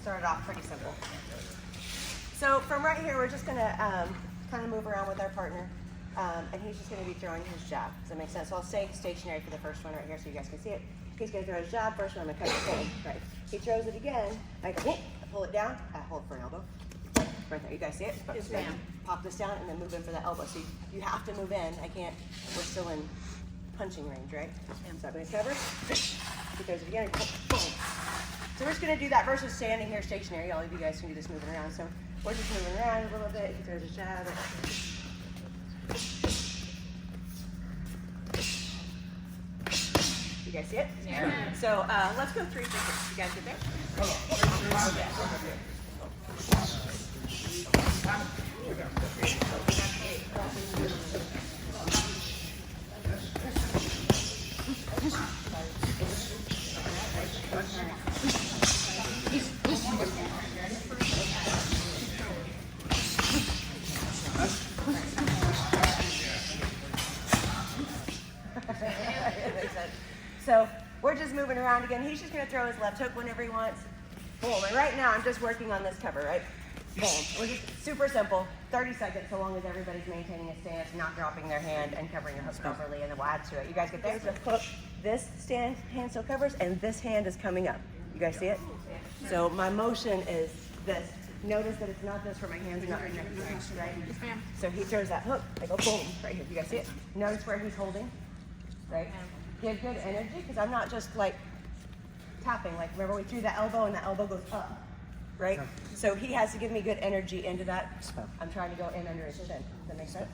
Started off pretty simple. So from right here, we're just gonna kind of move around with our partner, and he's just gonna be throwing his jab. Does that make sense? So I'll stay stationary for the first one right here so you guys can see it. He's gonna throw his jab, first one I'm gonna cut it down, right? He throws it again, I go, I pull it down, I hold for an elbow. Right there, you guys see it? Yes, ma'am. Pop this down and then move in for that elbow. So you have to move in, I can't, we're still in punching range, right? So I'm gonna cover, he throws it again, and boom. So we're just gonna do that versus standing here stationary. All of you guys can do this moving around. So we're just moving around a little bit. He throws his jab. You guys see it? Yeah. So let's go 3 seconds. You guys get there? So we're just moving around again. He's just gonna throw his left hook whenever he wants. Boom, and right now I'm just working on this cover, right? Boom, we're just super simple. 30 seconds so long as everybody's maintaining a stance, not dropping their hand and covering your hook properly, and then we'll add to it. You guys get there? So hook, this hand still covers, and this hand is coming up. You guys see it? So my motion is this. Notice that it's not this where my hand's not in next to it, right? Yes, ma'am. So he throws that hook, I go boom, right here. You guys see it? Notice where he's holding, right? Give good energy, because I'm not just like tapping. Like remember we threw that elbow and the elbow goes up, right? So he has to give me good energy into that. I'm trying to go in under his chin. Does that make sense?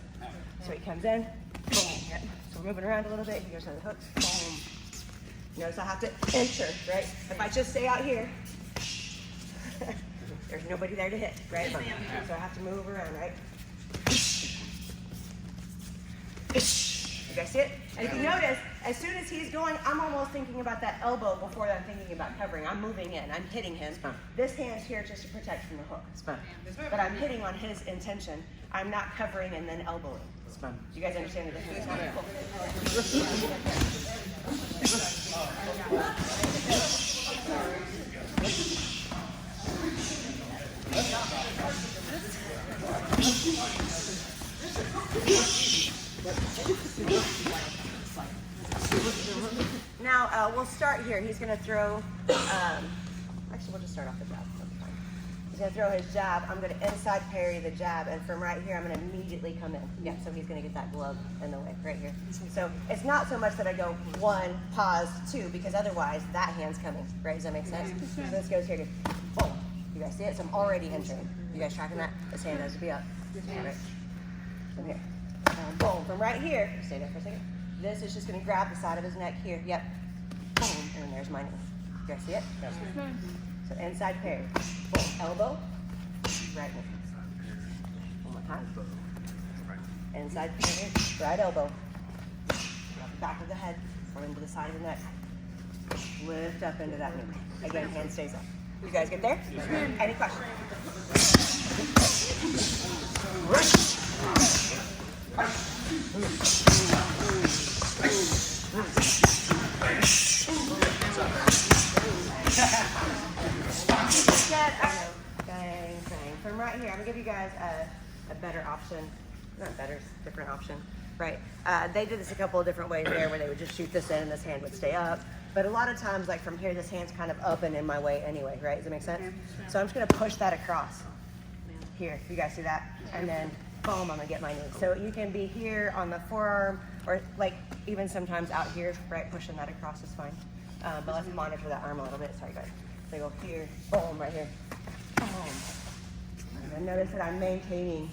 So he comes in, boom. Yep. So we're moving around a little bit. He goes to the hook, boom. Notice I have to enter, right? If I just stay out here, there's nobody there to hit, right? So I have to move around, right? You guys see it? And if you notice, as soon as he's going, I'm almost thinking about that elbow before I'm thinking about covering. I'm moving in, I'm hitting him. This hand's here just to protect from the hook. But I'm hitting on his intention. I'm not covering and then elbowing. Do you guys understand the difference? Now we'll start here. He's going to throw, actually we'll just start off the jab. He's going to throw his jab. I'm going to inside parry the jab, and from right here I'm going to immediately come in. Yeah, so he's going to get that glove in the way right here. So it's not so much that I go 1, pause, 2, because otherwise that hand's coming, right? Does that make sense? So this goes here to boom. You guys see it? So I'm already entering. You guys tracking that? This hand has to be up. Right? From here. Boom. From right here, stay there for a second. This is just going to grab the side of his neck here. Yep. Boom. And then there's my knee. You guys see it? Yes. So inside parry. Boom. Elbow. Right knee. One more time. Inside parry. Right elbow. Grab the back of the head. Or into the side of the neck. Lift up into that knee. Again, hand stays up. You guys get there? Yes, any questions? Bang, bang. From right here, I'm gonna give you guys a better option. Not better, different option. Right. They did this a couple of different ways there, where they would just shoot this in and this hand would stay up. But a lot of times, like from here, this hand's kind of up and in my way anyway, right? Does that make sense? So I'm just gonna push that across. Here, you guys see that? And then boom, I'm gonna get my knee. So you can be here on the forearm, or like even sometimes out here, right? Pushing that across is fine. But let's monitor that arm a little bit. Sorry, guys. So go here, boom, right here, boom. And notice that I'm maintaining,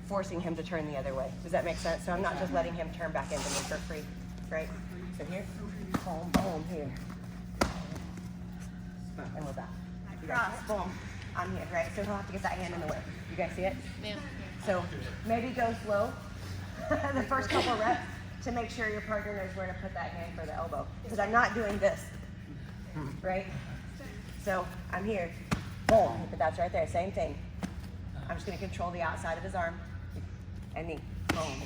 forcing him to turn the other way. Does that make sense? So I'm not just letting him turn back into me for free, right? So here, boom, boom, here. And with that. Cross, boom. I'm here, right? So he'll have to get that hand in the way. You guys see it? Yeah. So maybe go slow the first couple reps to make sure your partner knows where to put that hand for the elbow. Because I'm not doing this, right? So I'm here, boom, but that's right there, same thing. I'm just gonna control the outside of his arm and knee, boom,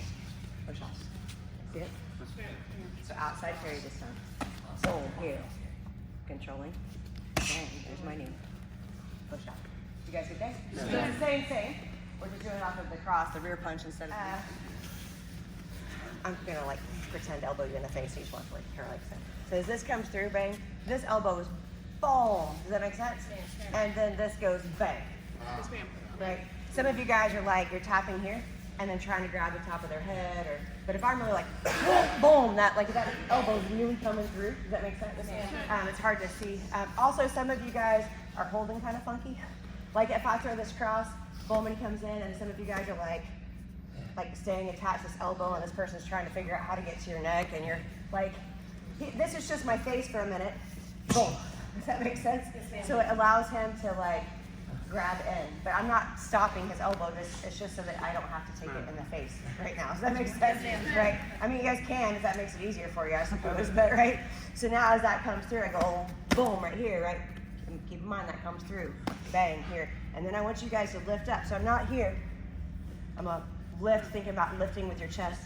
push off. See it? So outside parry this time. Boom, here, controlling, boom, there's my knee. push out. You guys get that? So it's the same thing. We're just doing it off of the cross, the rear punch instead of I'm gonna like pretend elbow you in the face each one, like her like so. So as this comes through, bang, this elbow is boom. Does that make sense? And then this goes bang. Right? Some of you guys are like, you're tapping here and then trying to grab the top of their head, or but if I'm really like boom, that like that elbow's really coming through. Does that make sense? It's hard to see. Also, some of you guys are holding kind of funky. Like if I throw this cross, boom, and he comes in, and some of you guys are like staying attached to this elbow, and this person's trying to figure out how to get to your neck, and you're like, this is just my face for a minute. Boom. Does that make sense? So it allows him to like grab in, but I'm not stopping his elbow. It's just so that I don't have to take it in the face right now. Does that make sense? Right? I mean, you guys can if that makes it easier for you, I suppose. But right. So now as that comes through, I go boom right here. Right. And keep in mind that comes through, bang here, and then I want you guys to lift up. So I'm not here. I'm a lift. Thinking about lifting with your chest.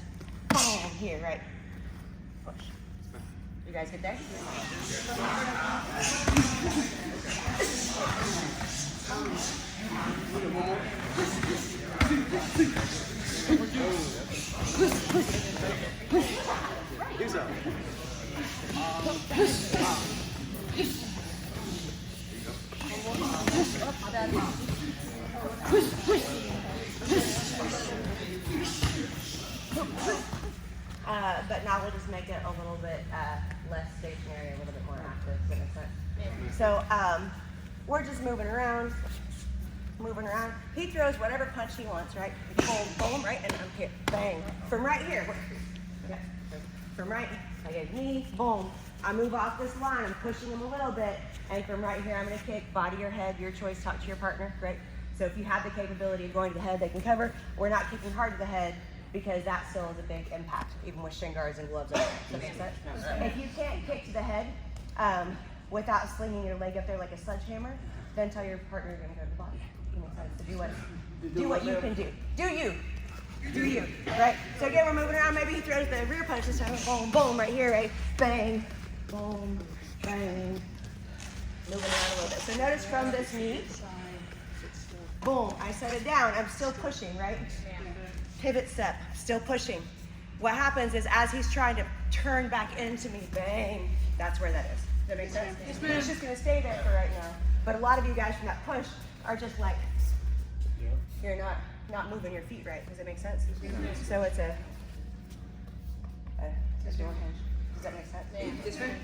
Boom here. Right. Push. You guys get that? But now we'll just make it a little bit less stationary, a little bit more active. Does that make sense? Yeah. So we're just moving around. He throws whatever punch he wants, right? Boom, boom, right? And I'm here, bang. From right here. Yeah. From right, I get knee, boom. I move off this line, I'm pushing him a little bit. And from right here, I'm gonna kick, body or head, your choice, talk to your partner, right? So if you have the capability of going to the head, they can cover. We're not kicking hard to the head because that still is a big impact, even with shin guards and gloves on. Does that make sense? If you can't kick to the head without slinging your leg up there like a sledgehammer, then tell your partner you're gonna go to the body. It makes sense to do what you can do. Do you, right? So again, we're moving around. Maybe he throws the rear punch this time. Boom, boom, right here, right? Bang, boom, bang. Moving around a little bit. So notice from this knee, boom, I set it down. I'm still pushing, right? Pivot step, still pushing. What happens is as he's trying to turn back into me, bang, that's where that is. Does that make sense? He's just gonna stay there for right now. But a lot of you guys from that push are just like, you're not moving your feet right. Does that make sense? So it's a door hinge. Does that make sense? Yeah.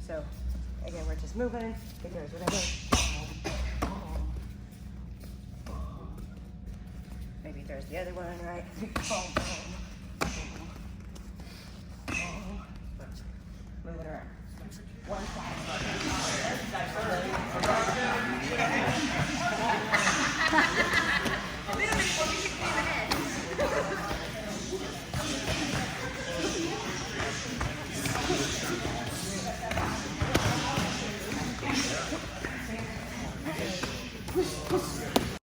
So again, we're just moving. It goes whatever. Maybe there's the other one, right?